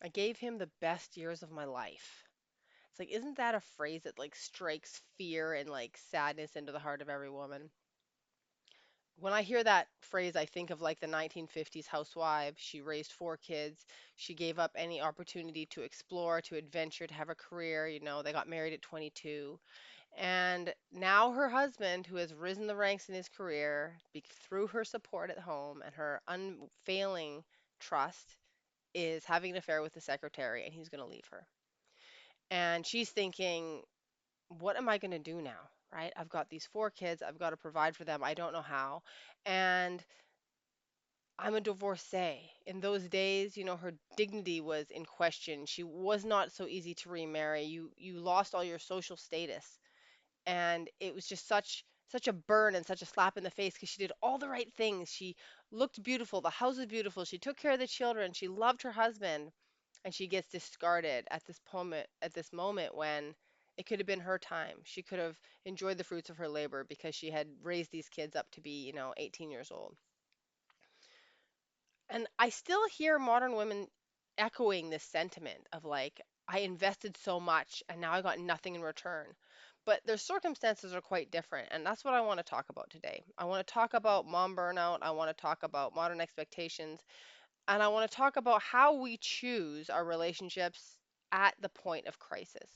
I gave him the best years of my life. It's like, isn't that a phrase that like strikes fear and like sadness into the heart of every woman? When I hear that phrase, I think of like the 1950s housewife. She raised four kids. She gave up any opportunity to explore, to adventure, to have a career. They got married at 22. And now her husband, who has risen the ranks in his career through her support at home and her unfailing trust, is having an affair with the secretary and he's going to leave her. And she's thinking, what am I going to do now? Right? I've got these four kids. I've got to provide for them. I don't know how. And I'm a divorcee. In those days, her dignity was in question. She was not so easy to remarry. You lost all your social status. And it was just such a burn and such a slap in the face because she did all the right things. She looked beautiful. The house was beautiful. She took care of the children. She loved her husband, and she gets discarded at this moment when it could have been her time. She could have enjoyed the fruits of her labor because she had raised these kids up to be, 18 years old. And I still hear modern women echoing this sentiment of like, I invested so much and now I got nothing in return. But their circumstances are quite different. And that's what I want to talk about today. I want to talk about mom burnout. I want to talk about modern expectations. And I want to talk about how we choose our relationships at the point of crisis.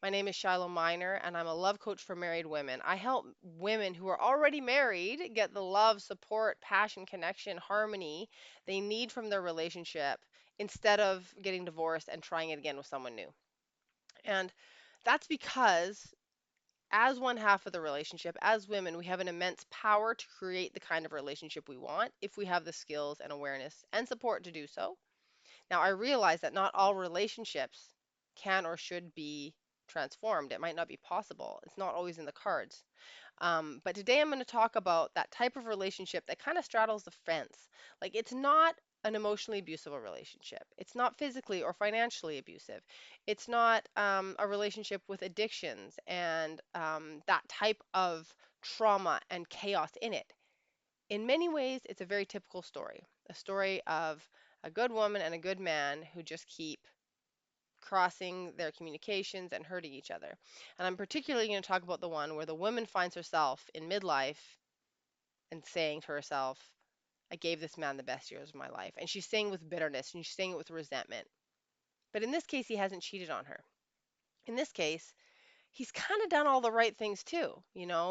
My name is Shiloh Miner, and I'm a love coach for married women. I help women who are already married get the love, support, passion, connection, harmony they need from their relationship instead of getting divorced and trying it again with someone new. And that's because, as one half of the relationship, as women, we have an immense power to create the kind of relationship we want if we have the skills and awareness and support to do so. Now, I realize that not all relationships can or should be transformed. It might not be possible. It's not always in the cards. But today I'm going to talk about that type of relationship that kind of straddles the fence. Like, it's not an emotionally abusive relationship. It's not physically or financially abusive. It's not a relationship with addictions and that type of trauma and chaos in it. In many ways, it's a very typical story, a story of a good woman and a good man who just keep crossing their communications and hurting each other. And I'm particularly going to talk about the one where the woman finds herself in midlife and saying to herself, I gave this man the best years of my life. And she's saying it with bitterness and she's saying it with resentment. But in this case, he hasn't cheated on her. In this case, he's kind of done all the right things too.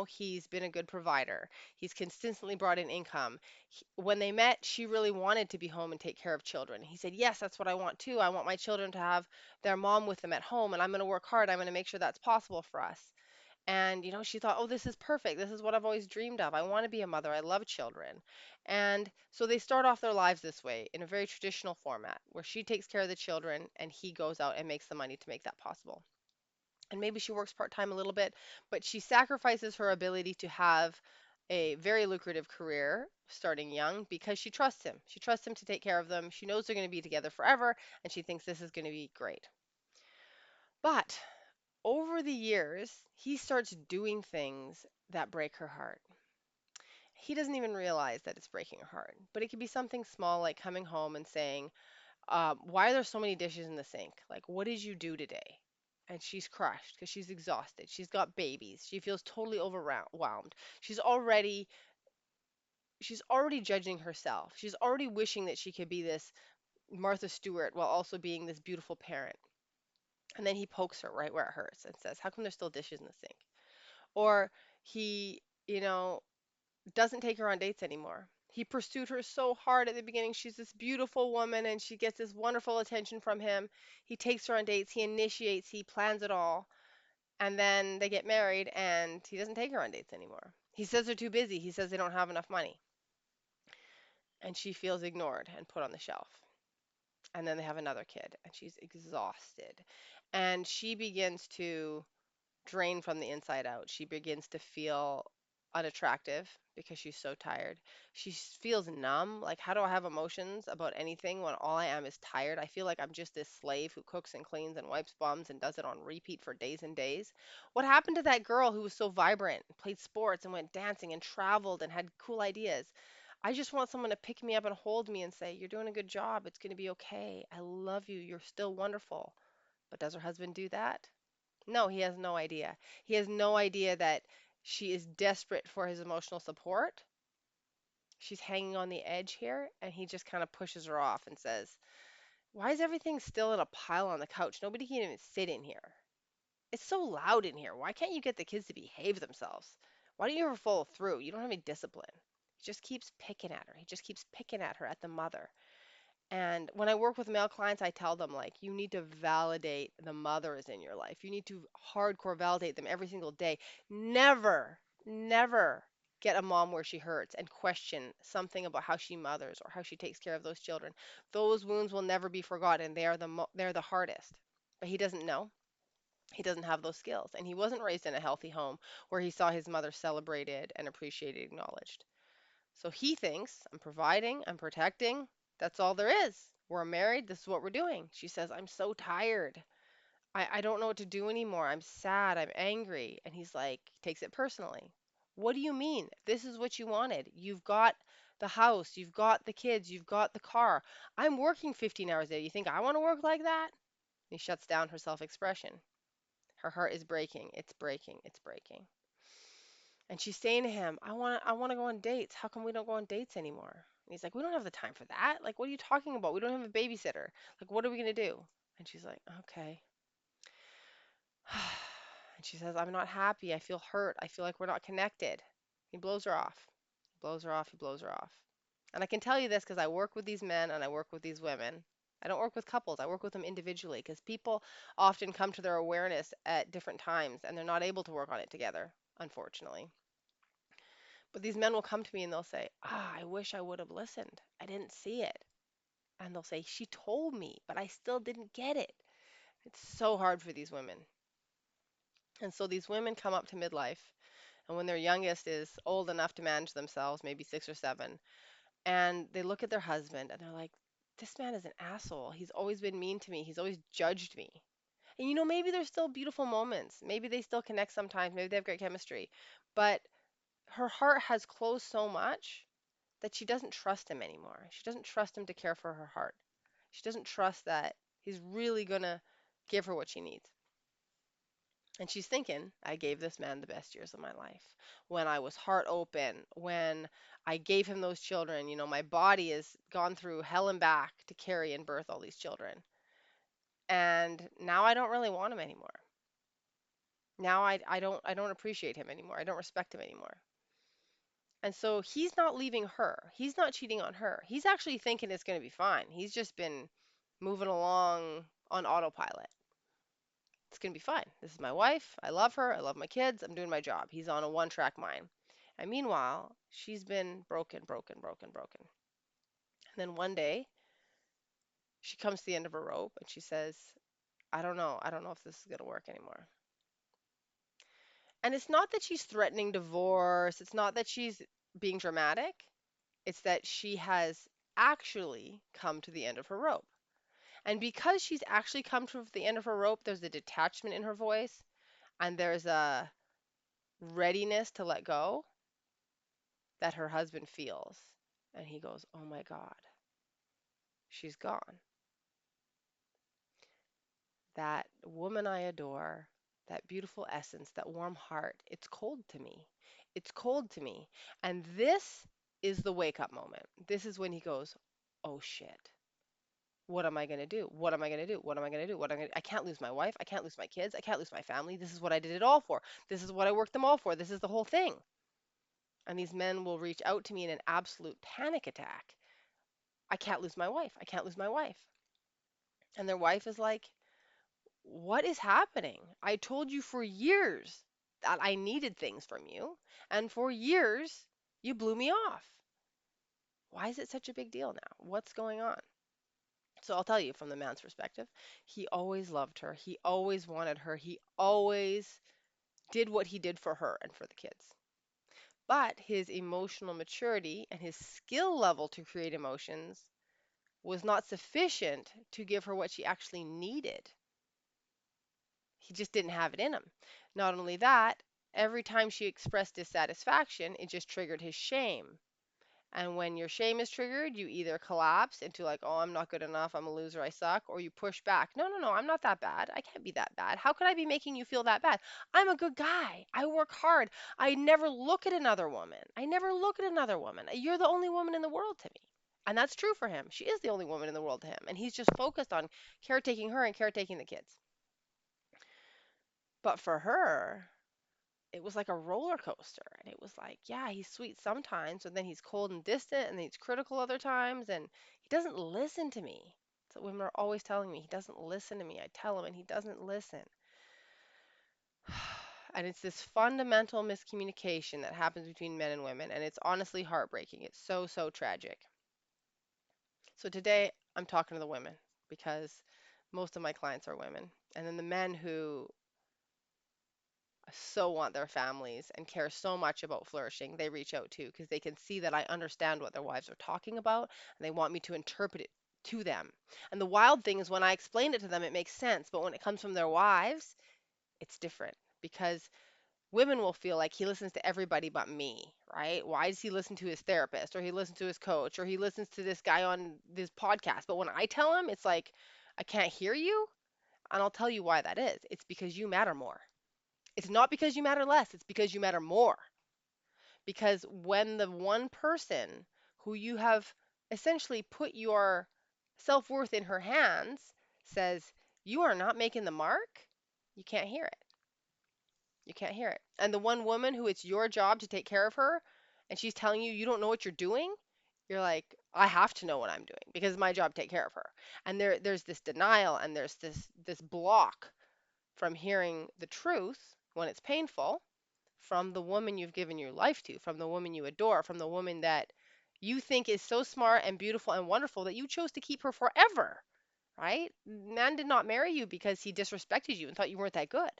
He's been a good provider. He's consistently brought in income. When they met, she really wanted to be home and take care of children. He said, yes, that's what I want too. I want my children to have their mom with them at home, and I'm going to work hard. I'm going to make sure that's possible for us. And, she thought, oh, this is perfect. This is what I've always dreamed of. I want to be a mother. I love children. And so they start off their lives this way in a very traditional format where she takes care of the children and he goes out and makes the money to make that possible. And maybe she works part-time a little bit, but she sacrifices her ability to have a very lucrative career starting young because she trusts him. She trusts him to take care of them. She knows they're going to be together forever, and she thinks this is going to be great. But over the years, he starts doing things that break her heart. He doesn't even realize that it's breaking her heart, but it could be something small like coming home and saying, why are there so many dishes in the sink? Like, what did you do today? And she's crushed because she's exhausted. She's got babies. She feels totally overwhelmed. She's already judging herself. She's already wishing that she could be this Martha Stewart while also being this beautiful parent. And then he pokes her right where it hurts and says, "How come there's still dishes in the sink?" Or he, you know, doesn't take her on dates anymore. He pursued her so hard at the beginning. She's this beautiful woman and she gets this wonderful attention from him. He takes her on dates, he initiates, he plans it all. And then they get married and he doesn't take her on dates anymore. He says they're too busy. He says they don't have enough money. And she feels ignored and put on the shelf. And then they have another kid and she's exhausted. And she begins to drain from the inside out. She begins to feel unattractive because she's so tired. She feels numb. Like, how do I have emotions about anything when all I am is tired? I feel like I'm just this slave who cooks and cleans and wipes bums and does it on repeat for days and days. What happened to that girl who was so vibrant, played sports and went dancing and traveled and had cool ideas? I just want someone to pick me up and hold me and say, "You're doing a good job. It's going to be okay. I love you. You're still wonderful." But does her husband do that? No, he has no idea. He has no idea that she is desperate for his emotional support. She's hanging on the edge here, and he just kind of pushes her off and says, "Why is everything still in a pile on the couch? Nobody can even sit in here. It's so loud in here. Why can't you get the kids to behave themselves? Why don't you ever follow through? You don't have any discipline." He just keeps picking at her. He just keeps picking at her, at the mother. And when I work with male clients, I tell them, like, you need to validate the mothers in your life. You need to hardcore validate them every single day. Never, never get a mom where she hurts and question something about how she mothers or how she takes care of those children. Those wounds will never be forgotten. They're the hardest. But he doesn't know. He doesn't have those skills. And he wasn't raised in a healthy home where he saw his mother celebrated and appreciated, acknowledged. So he thinks, "I'm providing, I'm protecting. That's all there is. We're married. This is what we're doing." She says, "I'm so tired. I don't know what to do anymore. I'm sad. I'm angry." And he's like, takes it personally. "What do you mean? This is what you wanted. You've got the house, you've got the kids, you've got the car. I'm working 15 hours a day. You think I want to work like that?" He shuts down her self expression. Her heart is breaking. It's breaking. It's breaking. And she's saying to him, I want to go on dates. How come we don't go on dates anymore?" And he's like, "We don't have the time for that. Like, what are you talking about? We don't have a babysitter. Like, what are we going to do?" And she's like, "Okay." And she says, "I'm not happy. I feel hurt. I feel like we're not connected." He blows her off. He blows her off. He blows her off. And I can tell you this because I work with these men and I work with these women. I don't work with couples. I work with them individually because people often come to their awareness at different times and they're not able to work on it together, unfortunately. But these men will come to me and they'll say, "I wish I would have listened. I didn't see it." And they'll say, "She told me, but I still didn't get it." It's so hard for these women. And so these women come up to midlife, and when their youngest is old enough to manage themselves, maybe 6 or 7, and they look at their husband and they're like, "This man is an asshole. He's always been mean to me. He's always judged me." And maybe there's still beautiful moments. Maybe they still connect sometimes. Maybe they have great chemistry. But her heart has closed so much that she doesn't trust him anymore. She doesn't trust him to care for her heart. She doesn't trust that he's really going to give her what she needs. And she's thinking, "I gave this man the best years of my life. When I was heart open, when I gave him those children, my body has gone through hell and back to carry and birth all these children. And now I don't really want him anymore. Now I don't appreciate him anymore. I don't respect him anymore." And so he's not leaving her. He's not cheating on her. He's actually thinking it's going to be fine. He's just been moving along on autopilot. It's going to be fine. This is my wife. I love her. I love my kids. I'm doing my job. He's on a one-track mind. And meanwhile, she's been broken, broken, broken, broken. And then one day, she comes to the end of her rope and she says, "I don't know. I don't know if this is going to work anymore." And it's not that she's threatening divorce. It's not that she's being dramatic. It's that she has actually come to the end of her rope. And because she's actually come to the end of her rope, there's a detachment in her voice and there's a readiness to let go that her husband feels. And he goes, "Oh my God, she's gone. That woman I adore, that beautiful essence, that warm heart, it's cold to me. It's cold to me." And this is the wake up moment. This is when he goes, "Oh shit. What am I going to do? What am I going to do? What am I going to do? I can't lose my wife. I can't lose my kids. I can't lose my family. This is what I did it all for. This is what I worked them all for. This is the whole thing." And these men will reach out to me in an absolute panic attack. "I can't lose my wife. I can't lose my wife." And their wife is like, "What is happening? I told you for years that I needed things from you. And for years, you blew me off. Why is it such a big deal now? What's going on?" So I'll tell you from the man's perspective, he always loved her. He always wanted her. He always did what he did for her and for the kids. But his emotional maturity and his skill level to create emotions was not sufficient to give her what she actually needed. He just didn't have it in him. Not only that, every time she expressed dissatisfaction, it just triggered his shame. And when your shame is triggered, you either collapse into like, oh, I'm not good enough, I'm a loser, I suck, or you push back. No, no, no, I'm not that bad. I can't be that bad. How could I be making you feel that bad? I'm a good guy. I work hard. I never look at another woman. I never look at another woman. You're the only woman in the world to me. And that's true for him. She is the only woman in the world to him. And he's just focused on caretaking her and caretaking the kids. But for her, it was like a roller coaster. And it was like, yeah, he's sweet sometimes, and then he's cold and distant, and then he's critical other times, and he doesn't listen to me. So women are always telling me he doesn't listen to me. I tell him, and he doesn't listen. And it's this fundamental miscommunication that happens between men and women, and it's honestly heartbreaking. It's so, so tragic. So today, I'm talking to the women because most of my clients are women. And then the men who so want their families and care so much about flourishing, they reach out too because they can see that I understand what their wives are talking about and they want me to interpret it to them. And the wild thing is when I explain it to them, it makes sense. But when it comes from their wives, it's different because women will feel like he listens to everybody but me, right? Why does he listen to his therapist or he listens to his coach or he listens to this guy on this podcast? But when I tell him, it's like, I can't hear you. And I'll tell you why that is. It's because you matter more. It's not because you matter less, it's because you matter more. Because when the one person who you have essentially put your self worth in her hands says, you are not making the mark, you can't hear it. You can't hear it. And the one woman who it's your job to take care of her, and she's telling you you don't know what you're doing, you're like, I have to know what I'm doing because it's my job to take care of her. And there's this denial and there's this block from hearing the truth when it's painful from the woman you've given your life to, from the woman you adore, from the woman that you think is so smart and beautiful and wonderful that you chose to keep her forever, right? Man did not marry you because he disrespected you and thought you weren't that good.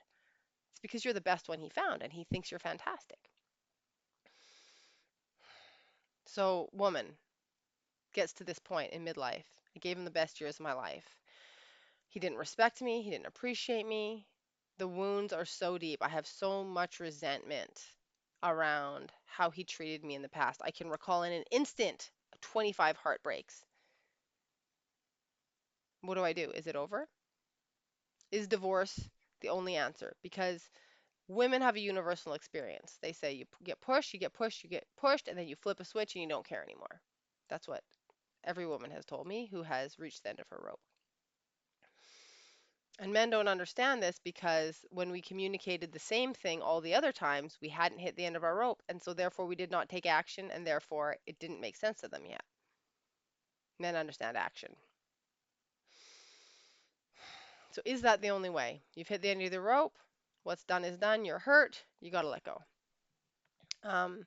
It's because you're the best one he found and he thinks you're fantastic. So, woman gets to this point in midlife. I gave him the best years of my life. He didn't respect me, he didn't appreciate me. The wounds are so deep. I have so much resentment around how he treated me in the past. I can recall in an instant 25 heartbreaks. What do I do? Is it over? Is divorce the only answer? Because women have a universal experience. They say you get pushed, you get pushed, you get pushed, and then you flip a switch and you don't care anymore. That's what every woman has told me who has reached the end of her rope. And men don't understand this because when we communicated the same thing all the other times, we hadn't hit the end of our rope. And so therefore we did not take action and therefore it didn't make sense to them yet. Men understand action. So is that the only way? You've hit the end of the rope. What's done is done. You're hurt. You got to let go. Um,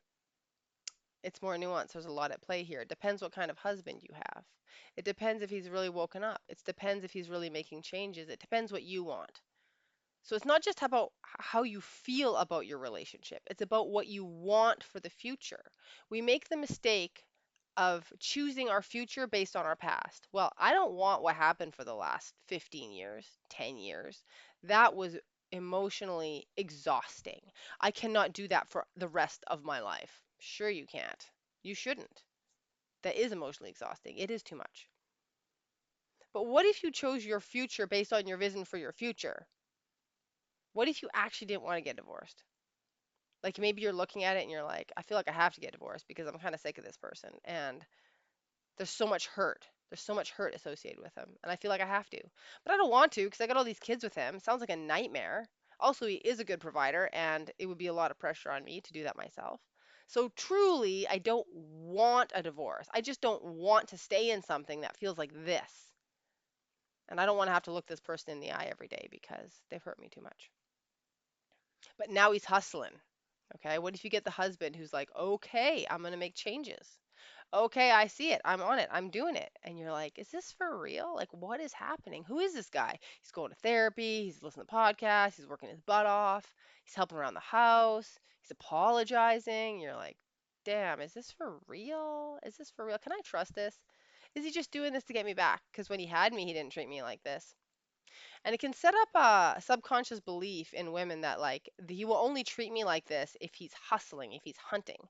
it's more nuanced. There's a lot at play here. It depends what kind of husband you have. It depends if he's really woken up. It depends if he's really making changes. It depends what you want. So it's not just about how you feel about your relationship, it's about what you want for the future. We make the mistake of choosing our future based on our past. Well, I don't want what happened for the last 15 years, 10 years. That was emotionally exhausting. I cannot do that for the rest of my life. Sure, you can't. You shouldn't. That is emotionally exhausting. It is too much. But what if you chose your future based on your vision for your future? What if you actually didn't want to get divorced? Like maybe you're looking at it and you're like, I feel like I have to get divorced because I'm kind of sick of this person and there's so much hurt. There's so much hurt associated with him and I feel like I have to. But I don't want to because I got all these kids with him. It sounds like a nightmare. Also, he is a good provider and it would be a lot of pressure on me to do that myself. So truly, I don't want a divorce. I just don't want to stay in something that feels like this. And I don't want to have to look this person in the eye every day because they've hurt me too much. But now he's hustling. Okay, what if you get the husband who's like, okay, I'm gonna make changes. Okay, I see it. I'm on it. I'm doing it. And you're like, is this for real? Like, what is happening? Who is this guy? He's going to therapy. He's listening to podcasts. He's working his butt off. He's helping around the house. He's apologizing. You're like, damn, is this for real? Is this for real? Can I trust this? Is he just doing this to get me back? Because when he had me, he didn't treat me like this. And it can set up a subconscious belief in women that like he will only treat me like this if he's hustling, if he's hunting.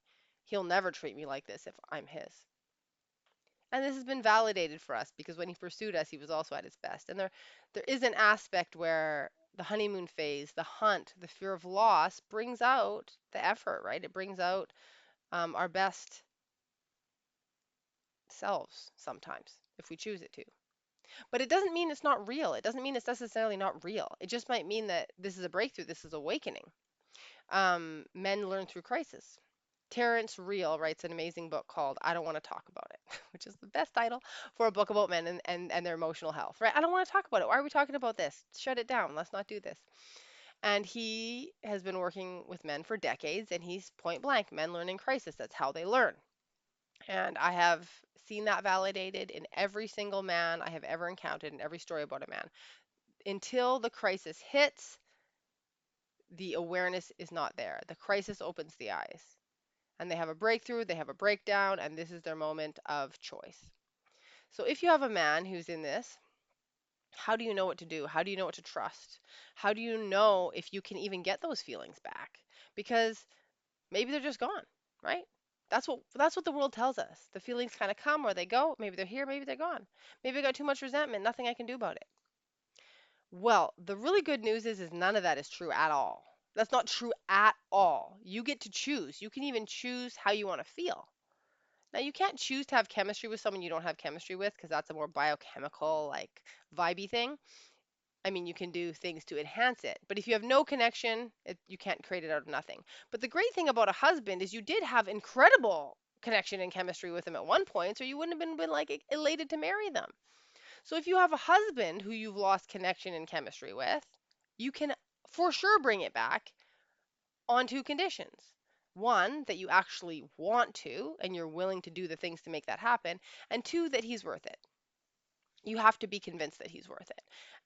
He'll never treat me like this if I'm his. And this has been validated for us because when he pursued us, he was also at his best. And there is an aspect where the honeymoon phase, the hunt, the fear of loss brings out the effort, right? It brings out our best selves sometimes if we choose it to. But it doesn't mean it's not real. It doesn't mean it's necessarily not real. It just might mean that this is a breakthrough. This is awakening. Men learn through crisis. Terrence Real writes an amazing book called I Don't Want to Talk About It, which is the best title for a book about men and their emotional health, right? I don't want to talk about it. Why are we talking about this? Shut it down. Let's not do this. And he has been working with men for decades, and he's point blank men learn in crisis. That's how they learn. And I have seen that validated in every single man I have ever encountered in every story about a man. Until the crisis hits, the awareness is not there. The crisis opens the eyes, and they have a breakthrough, they have a breakdown, and this is their moment of choice. So if you have a man who's in this, how do you know what to do? How do you know what to trust? How do you know if you can even get those feelings back? Because maybe they're just gone, right? That's what the world tells us. The feelings kind of come or they go. Maybe they're here, maybe they're gone. Maybe I got too much resentment, nothing I can do about it. Well, the really good news is none of that is true at all. That's not true at all. You get to choose. You can even choose how you want to feel. Now, you can't choose to have chemistry with someone you don't have chemistry with because that's a more biochemical, like vibey thing. I mean, you can do things to enhance it, but if you have no connection, you can't create it out of nothing. But the great thing about a husband is you did have incredible connection and chemistry with them at one point, so you wouldn't have been like elated to marry them. So if you have a husband who you've lost connection and chemistry with, you can for sure bring it back on two conditions. One, that you actually want to and you're willing to do the things to make that happen, and two, that he's worth it. You have to be convinced that he's worth it.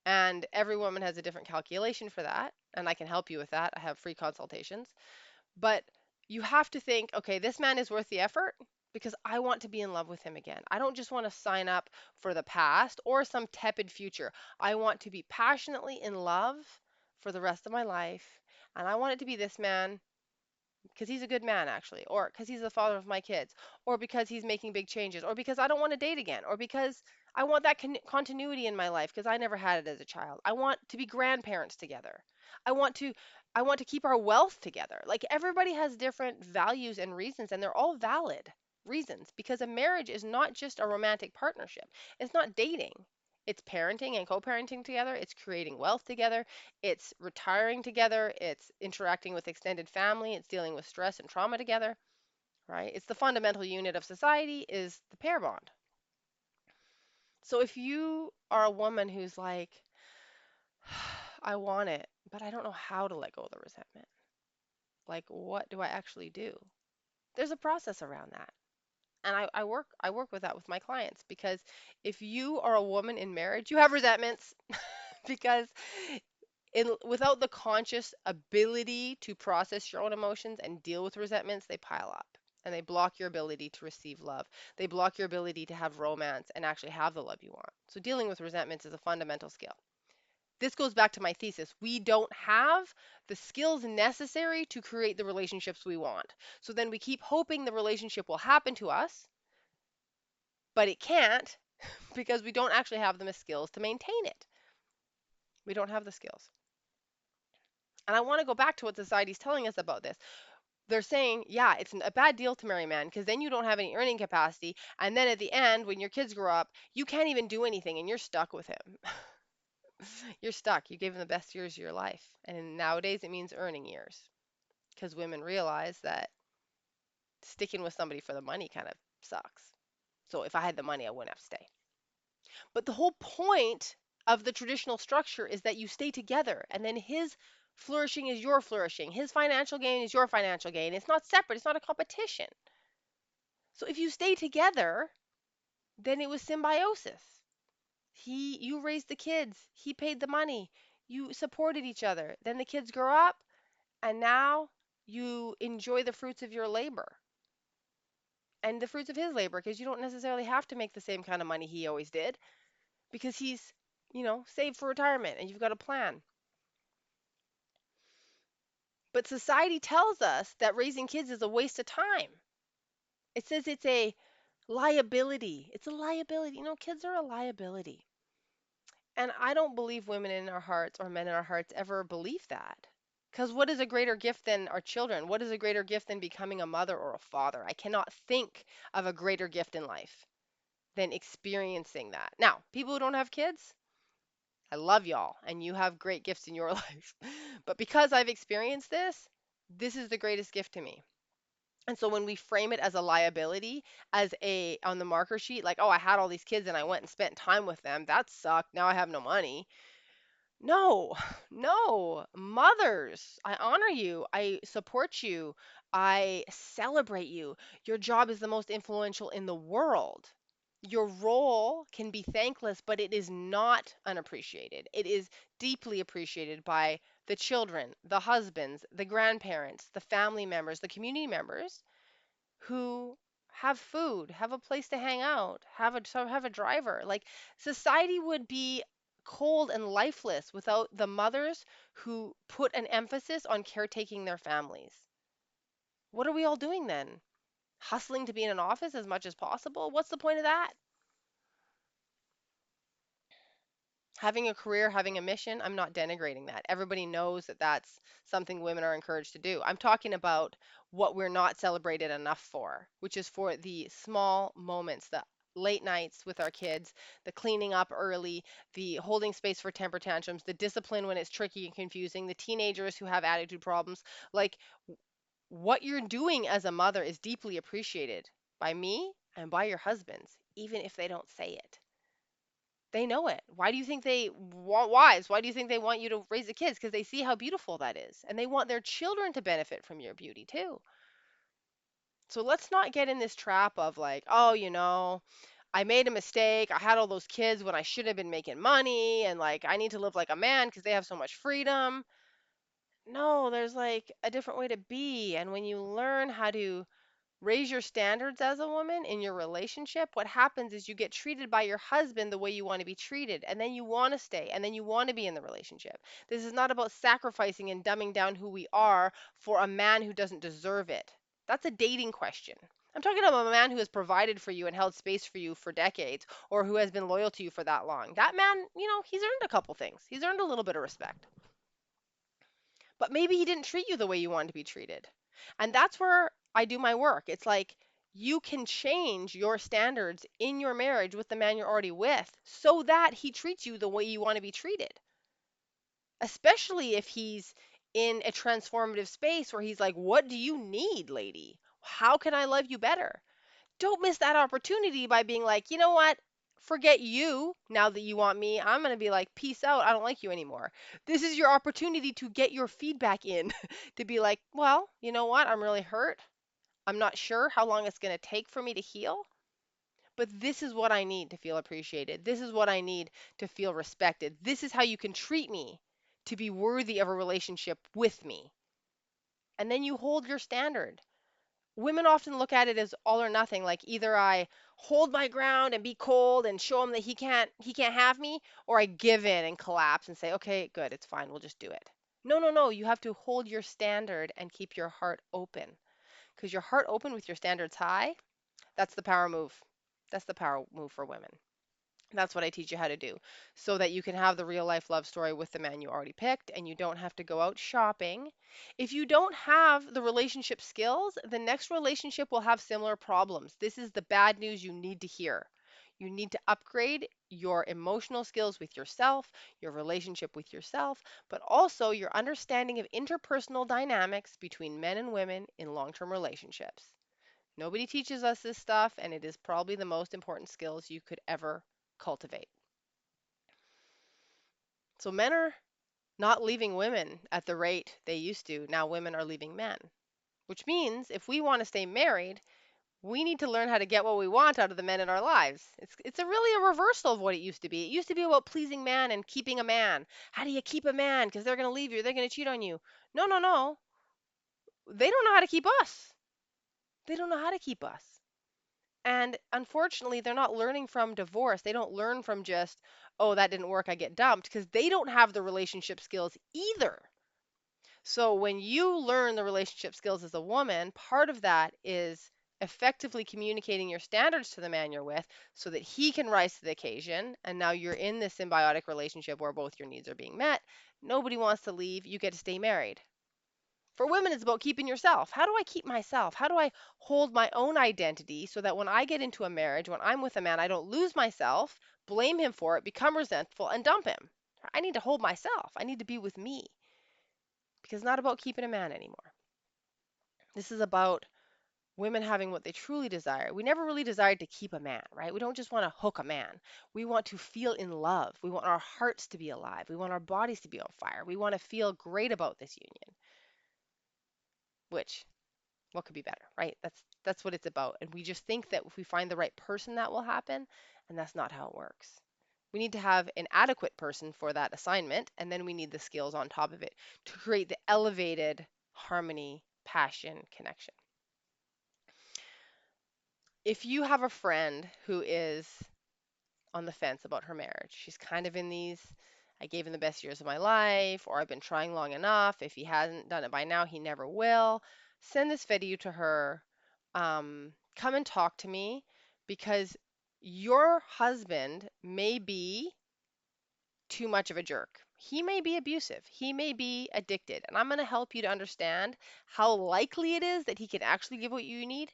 And every woman has a different calculation for that, and I can help you with that. I have free consultations. But you have to think, okay, this man is worth the effort because I want to be in love with him again. I don't just want to sign up for the past or some tepid future. I want to be passionately in love for the rest of my life, and I want it to be this man because he's a good man actually, or because he's the father of my kids, or because he's making big changes, or because I don't want to date again, or because I want that continuity in my life because I never had it as a child. I want to be grandparents together. I want to I want to keep our wealth together. Like everybody has different values and reasons and they're all valid reasons because a marriage is not just a romantic partnership. It's not dating. It's parenting and co-parenting together. It's creating wealth together. It's retiring together, it's interacting with extended family, it's dealing with stress and trauma together, right? It's the fundamental unit of society is the pair bond. So if you are a woman who's like, I want it, but I don't know how to let go of the resentment. Like, what do I actually do? There's a process around that. And I work with that with my clients because if you are a woman in marriage, you have resentments because without the conscious ability to process your own emotions and deal with resentments, they pile up and they block your ability to receive love. They block your ability to have romance and actually have the love you want. So dealing with resentments is a fundamental skill. This goes back to my thesis. We don't have the skills necessary to create the relationships we want. So then we keep hoping the relationship will happen to us, but it can't because we don't actually have the skills to maintain it. We don't have the skills. And I want to go back to what society's telling us about this. They're saying, yeah, it's a bad deal to marry a man because then you don't have any earning capacity. And then at the end, when your kids grow up, you can't even do anything and you're stuck with him. You're stuck. You gave him the best years of your life. And nowadays it means earning years because women realize that sticking with somebody for the money kind of sucks. So if I had the money, I wouldn't have to stay. But the whole point of the traditional structure is that you stay together and then his flourishing is your flourishing. His financial gain is your financial gain. It's not separate, it's not a competition. So if you stay together, then it was symbiosis. You raised the kids, he paid the money, you supported each other. Then the kids grow up and now you enjoy the fruits of your labor and the fruits of his labor because you don't necessarily have to make the same kind of money he always did because he's saved for retirement and you've got a plan. But society tells us that raising kids is a waste of time. It says it's a liability. It's a liability. Kids are a liability. And I don't believe women in our hearts or men in our hearts ever believe that. Because what is a greater gift than our children? What is a greater gift than becoming a mother or a father? I cannot think of a greater gift in life than experiencing that. Now, people who don't have kids, I love y'all, and you have great gifts in your life. But because I've experienced this, this is the greatest gift to me. And so when we frame it as a liability, as a on the marker sheet, like, oh, I had all these kids and I went and spent time with them, that sucked. Now I have no money. No, no. Mothers, I honor you. I support you. I celebrate you. Your job is the most influential in the world. Your role can be thankless, but it is not unappreciated. It is deeply appreciated by the children, the husbands, the grandparents, the family members, the community members who have food, have a place to hang out, have a driver. Like, society would be cold and lifeless without the mothers who put an emphasis on caretaking their families. What are we all doing then? Hustling to be in an office as much as possible? What's the point of that? Having a career, having a mission, I'm not denigrating that. Everybody knows that that's something women are encouraged to do. I'm talking about what we're not celebrated enough for, which is for the small moments, the late nights with our kids, the cleaning up early, the holding space for temper tantrums, the discipline when it's tricky and confusing, the teenagers who have attitude problems. Like, what you're doing as a mother is deeply appreciated by me and by your husbands, even if they don't say it. They know it. Why do you think they want wives? Why do you think they want you to raise the kids? Because they see how beautiful that is. And they want their children to benefit from your beauty too. So let's not get in this trap of like, oh, I made a mistake. I had all those kids when I should have been making money. And like, I need to live like a man because they have so much freedom. No, there's like a different way to be. And when you learn how to raise your standards as a woman in your relationship, what happens is you get treated by your husband the way you want to be treated, and then you want to stay, and then you want to be in the relationship. This is not about sacrificing and dumbing down who we are for a man who doesn't deserve it. That's a dating question. I'm talking about a man who has provided for you and held space for you for decades, or who has been loyal to you for that long. That man, he's earned a couple things. He's earned a little bit of respect. But maybe he didn't treat you the way you wanted to be treated. And that's where I do my work. It's like you can change your standards in your marriage with the man you're already with so that he treats you the way you want to be treated, especially if he's in a transformative space where he's like, what do you need, lady? How can I love you better? Don't miss that opportunity by being like, you know what? Forget you. Now that you want me, I'm going to be like, peace out. I don't like you anymore. This is your opportunity to get your feedback in, to be like, well, you know what? I'm really hurt. I'm not sure how long it's going to take for me to heal, but this is what I need to feel appreciated. This is what I need to feel respected. This is how you can treat me to be worthy of a relationship with me. And then you hold your standard. Women often look at it as all or nothing, like either I hold my ground and be cold and show him that he can't have me, or I give in and collapse and say, okay, good, it's fine, we'll just do it. No, no, no, you have to hold your standard and keep your heart open, because your heart open with your standards high, that's the power move. That's the power move for women. That's what I teach you how to do, so that you can have the real life love story with the man you already picked and you don't have to go out shopping. If you don't have the relationship skills, the next relationship will have similar problems. This is the bad news you need to hear. You need to upgrade your emotional skills with yourself, your relationship with yourself, but also your understanding of interpersonal dynamics between men and women in long term relationships. Nobody teaches us this stuff, and it is probably the most important skills you could ever cultivate. So men are not leaving women at the rate they used to. Now women are leaving men, which means if we want to stay married, we need to learn how to get what we want out of the men in our lives. It's a really a reversal of what it used to be. It used to be about pleasing man and keeping a man. How do you keep a man? Because they're going to leave you. They're going to cheat on you. No, no, no. They don't know how to keep us. They don't know how to keep us. And unfortunately, they're not learning from divorce. They don't learn from just, oh, that didn't work, I get dumped, because they don't have the relationship skills either. So when you learn the relationship skills as a woman, part of that is effectively communicating your standards to the man you're with so that he can rise to the occasion. And now you're in this symbiotic relationship where both your needs are being met. Nobody wants to leave. You get to stay married. For women, it's about keeping yourself. How do I keep myself? How do I hold my own identity so that when I get into a marriage, when I'm with a man, I don't lose myself, blame him for it, become resentful, and dump him? I need to hold myself. I need to be with me because it's not about keeping a man anymore. This is about women having what they truly desire. We never really desired to keep a man, right? We don't just want to hook a man. We want to feel in love. We want our hearts to be alive. We want our bodies to be on fire. We want to feel great about this union, which what could be better, right? That's what it's about. And we just think that if we find the right person that will happen, and that's not how it works. We need to have an adequate person for that assignment, and then we need the skills on top of it to create the elevated harmony, passion, connection. If you have a friend who is on the fence about her marriage, she's kind of in these, I gave him the best years of my life, or I've been trying long enough. If he hasn't done it by now, he never will. Send this video to her. Come and talk to me because your husband may be too much of a jerk. He may be abusive. He may be addicted. And I'm going to help you to understand how likely it is that he can actually give what you need.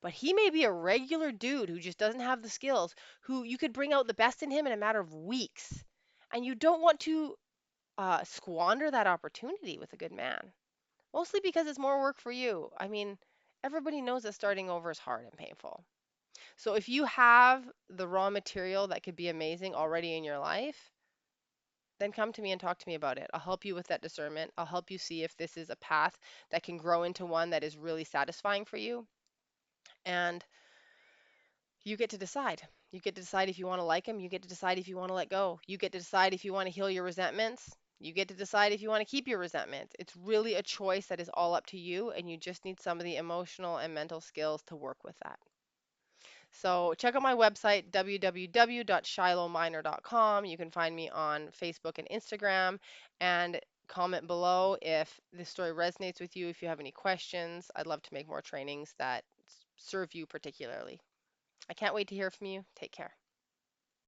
But he may be a regular dude who just doesn't have the skills, who you could bring out the best in him in a matter of weeks. And you don't want to squander that opportunity with a good man, mostly because it's more work for you. I mean, everybody knows that starting over is hard and painful. So if you have the raw material that could be amazing already in your life, then come to me and talk to me about it. I'll help you with that discernment. I'll help you see if this is a path that can grow into one that is really satisfying for you. And you get to decide. You get to decide if you want to like him. You get to decide if you want to let go. You get to decide if you want to heal your resentments. You get to decide if you want to keep your resentment. It's really a choice that is all up to you, and you just need some of the emotional and mental skills to work with that. So check out my website, www.shilohminer.com. You can find me on Facebook and Instagram, and comment below if this story resonates with you. If you have any questions, I'd love to make more trainings that serve you particularly. I can't wait to hear from you. Take care.